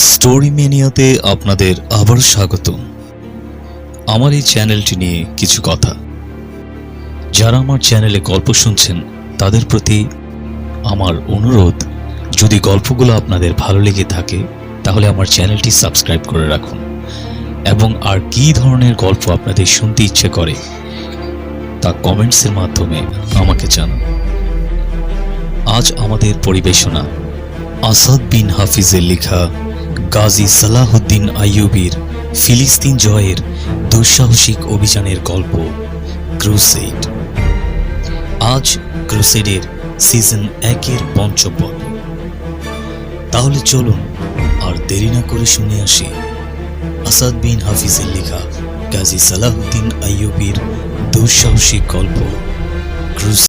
Story ম্যানিয়াতে আপনাদের আবার স্বাগত। আমার এই চ্যানেলটি নিয়ে কিছু কথা। যারা আমার চ্যানেলে গল্প শুনছেন তাদের প্রতি আমার অনুরোধ, যদি গল্পগুলো আপনাদের ভালো লেগে থাকে তাহলে আমার চ্যানেলটি সাবস্ক্রাইব করে রাখুন এবং আর কী ধরনের গল্প আপনাদের শুনতে ইচ্ছে করে তা কমেন্টসের মাধ্যমে আমাকে জানান। আজ আমাদের পরিবেশনা আসাদ বিন হাফিজের লেখা গাজী সালাহুদ্দিন আইয়ুবীর ফিলিস্তিন জয়ের দুঃসাহসিক অভিযানের গল্প ক্রুসেড। আজ ক্রুসেডের সিজন 1-এর পঞ্চম পর্ব। তাহলে চলুন আর দেরি না করে শুনে আসি আসাদ বিন হাফিজের লেখা গাজী সালাহুদ্দিন আইয়ুবীর দুঃসাহসিক গল্প ক্রুসেড।